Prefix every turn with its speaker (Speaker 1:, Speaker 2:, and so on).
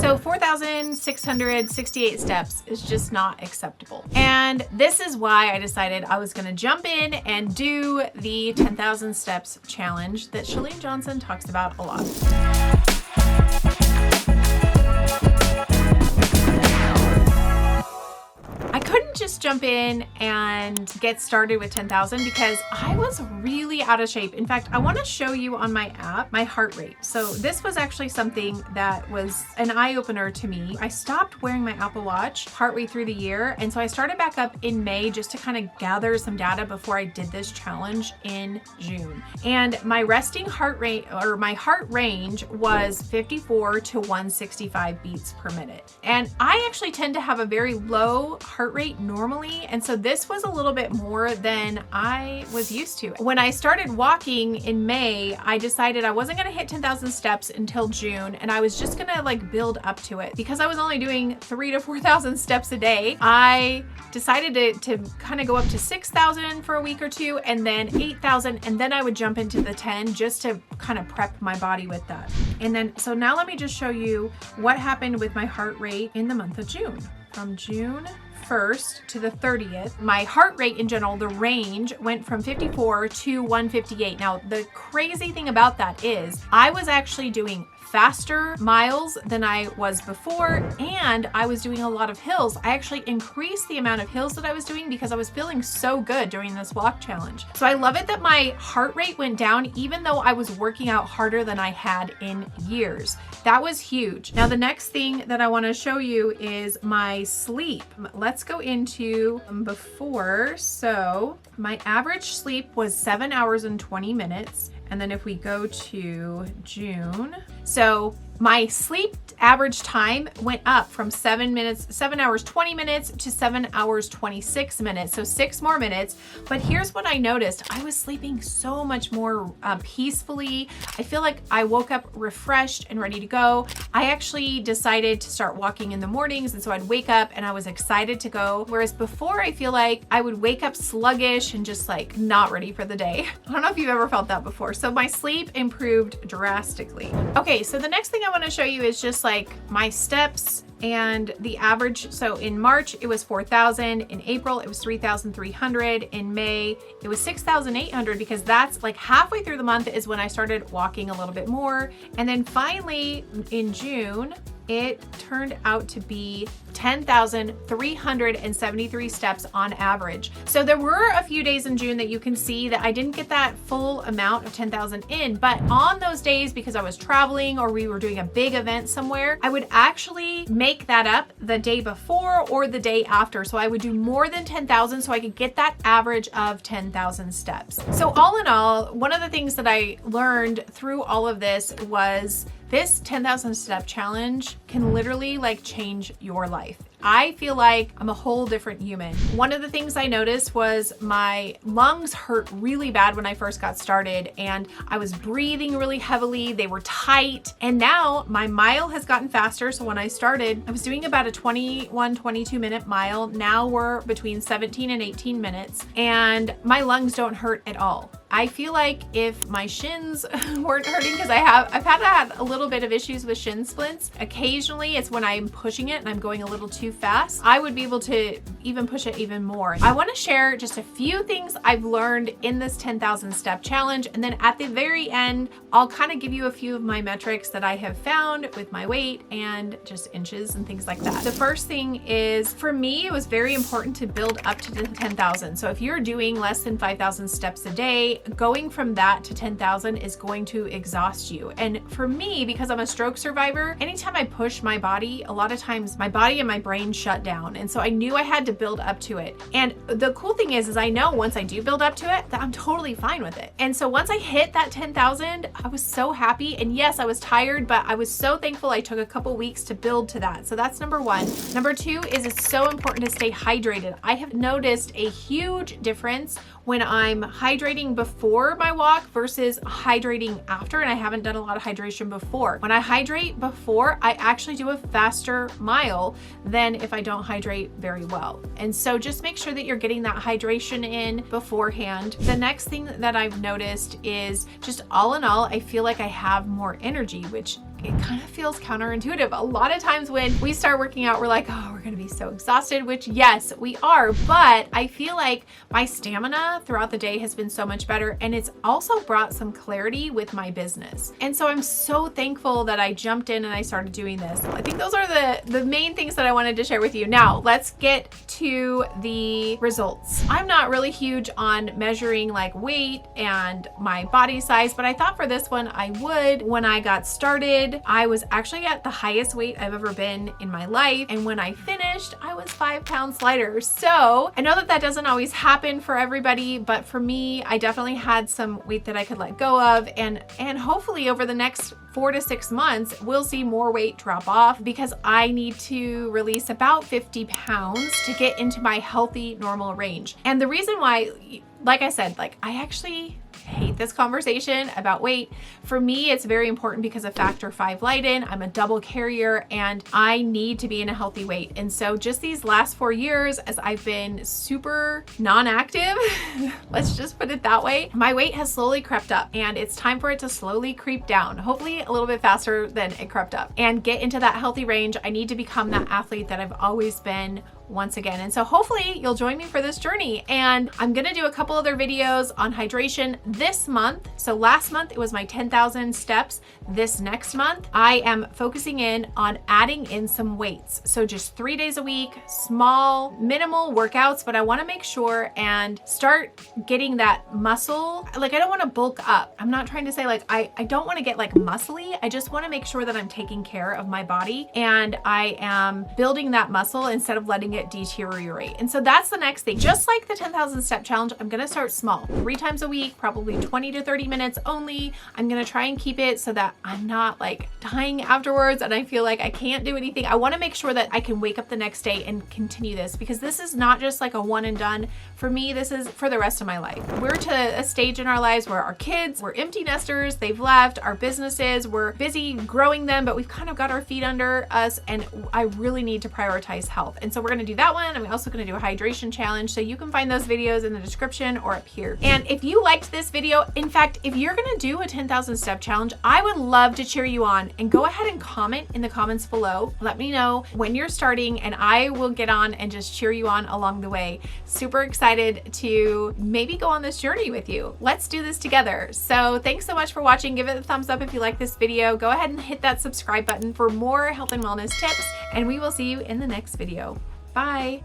Speaker 1: So 4,668 steps is just not acceptable. And this is why I decided I was gonna jump in and do the 10,000 steps challenge that Chalene Johnson talks about a lot. I couldn't just jump in and get started with 10,000 because I was really out of shape. In fact, I want to show you on my app my heart rate. So this was actually something that was an eye-opener to me. I stopped wearing my Apple Watch partway through the year, and so I started back up in May just to kind of gather some data before I did this challenge in June. And my resting heart rate, or my heart range, was 54 to 165 beats per minute. And I actually tend to have a very low heart rate normally, and so this was a little bit more than I was used to. When I started walking in May, I decided I wasn't going to hit 10,000 steps until June, and I was just going to like build up to it. Because I was only doing 3,000 to 4,000 steps a day, I decided to kind of go up to 6,000 for a week or two, and then 8,000, and then I would jump into the 10 just to kind of prep my body with that. And then, so now let me just show you what happened with my heart rate in the month of June. From June 1st to the 30th, my heart rate in general, the range went from 54 to 158. Now, the crazy thing about that is I was actually doing faster miles than I was before, and I was doing a lot of hills. I actually increased the amount of hills that I was doing because I was feeling so good during this walk challenge. So I love it that my heart rate went down even though I was working out harder than I had in years. That was huge. Now the next thing that I want to show you is my sleep. Let's go into before. So my average sleep was 7 hours and 20 minutes. And then if we go to June, so my sleep average time went up from 7 hours 20 minutes to 7 hours 26 minutes, so 6 more minutes. But here's what I noticed: I was sleeping so much more peacefully. I feel like I woke up refreshed and ready to go. I actually decided to start walking in the mornings, and so I'd wake up and I was excited to go, whereas before I feel like I would wake up sluggish and just like not ready for the day. I don't know if you've ever felt that before. So my sleep improved drastically. Okay, so the next thing I want to show you is just like my steps and the average. So in March it was 4,000, in April it was 3,300, in May it was 6,800, because that's like halfway through the month is when I started walking a little bit more. And then finally in June it turned out to be 10,373 steps on average. So there were a few days in June that you can see that I didn't get that full amount of 10,000 in, but on those days, because I was traveling or we were doing a big event somewhere, I would actually make that up the day before or the day after. So I would do more than 10,000 so I could get that average of 10,000 steps. So all in all, one of the things that I learned through all of this was this 10,000 step challenge can literally like change your life. I feel like I'm a whole different human. One of the things I noticed was my lungs hurt really bad when I first got started, and I was breathing really heavily. They were tight, and now my mile has gotten faster. So when I started, I was doing about a 22 minute mile. Now we're between 17 and 18 minutes, and my lungs don't hurt at all. I feel like if my shins weren't hurting, because I've had a little bit of issues with shin splints. Occasionally it's when I'm pushing it and I'm going a little too fast, I would be able to even push it even more. I want to share just a few things I've learned in this 10,000 step challenge, and then at the very end I'll kind of give you a few of my metrics that I have found with my weight and just inches and things like that. The first thing is, for me, it was very important to build up to the 10,000. So if you're doing less than 5,000 steps a day, going from that to 10,000 is going to exhaust you. And for me, because I'm a stroke survivor, anytime I push my body, a lot of times my body and my brain shut down. And so I knew I had to build up to it. And the cool thing is I know once I do build up to it, that I'm totally fine with it. And so once I hit that 10,000, I was so happy. And yes, I was tired, but I was so thankful I took a couple weeks to build to that. So that's number one. Number two is it's so important to stay hydrated. I have noticed a huge difference when I'm hydrating before my walk versus hydrating after, and I haven't done a lot of hydration before. When I hydrate before, I actually do a faster mile than if I don't hydrate very well. And so just make sure that you're getting that hydration in beforehand. The next thing that I've noticed is just all in all, I feel like I have more energy, which it kind of feels counterintuitive. A lot of times when we start working out, we're like, oh, we're gonna be so exhausted, which yes, we are, but I feel like my stamina throughout the day has been so much better, and it's also brought some clarity with my business. And so I'm so thankful that I jumped in and I started doing this. I think those are the main things that I wanted to share with you. Now, let's get to the results. I'm not really huge on measuring like weight and my body size, but I thought for this one I would. When I got started, I was actually at the highest weight I've ever been in my life, and when I finished, I was 5 pounds lighter. So I know that that doesn't always happen for everybody, but for me, I definitely had some weight that I could let go of, and hopefully over the next 4 to 6 months, we'll see more weight drop off, because I need to release about 50 pounds to get into my healthy, normal range. And the reason why, like I said, like I actually hate this conversation about weight. For me, it's very important because of factor 5 Leiden. I'm a double carrier and I need to be in a healthy weight. And so just these last 4 years, as I've been super non-active, let's just put it that way, my weight has slowly crept up, and it's time for it to slowly creep down, hopefully a little bit faster than it crept up, and get into that healthy range. I need to become that athlete that I've always been once again. And so hopefully you'll join me for this journey. And I'm gonna do a couple other videos on hydration this month. So last month it was my 10,000 steps. This next month, I am focusing in on adding in some weights. So just 3 days a week, small, minimal workouts, but I wanna make sure and start getting that muscle. Like I don't wanna bulk up. I'm not trying to say like, I don't wanna get like muscly. I just wanna make sure that I'm taking care of my body and I am building that muscle instead of letting it deteriorate. And so that's the next thing. Just like the 10,000 step challenge, I'm gonna start small, 3 times a week, probably 20 to 30 minutes only. I'm gonna try and keep it so that I'm not like dying afterwards and I feel like I can't do anything. I wanna make sure that I can wake up the next day and continue this, because this is not just like a one and done. For me, this is for the rest of my life. We're to a stage in our lives where our kids, we're empty nesters, they've left, our businesses, we're busy growing them, but we've kind of got our feet under us, and I really need to prioritize health. And so we're gonna do that one. I'm also gonna do a hydration challenge. So you can find those videos in the description or up here. And if you liked this video, in fact, if you're gonna do a 10,000 step challenge, I would love to cheer you on, and go ahead and comment in the comments below. Let me know when you're starting and I will get on and just cheer you on along the way. Super excited to maybe go on this journey with you. Let's do this together. So thanks so much for watching. Give it a thumbs up if you like this video. Go ahead and hit that subscribe button for more health and wellness tips, and we will see you in the next video. Bye.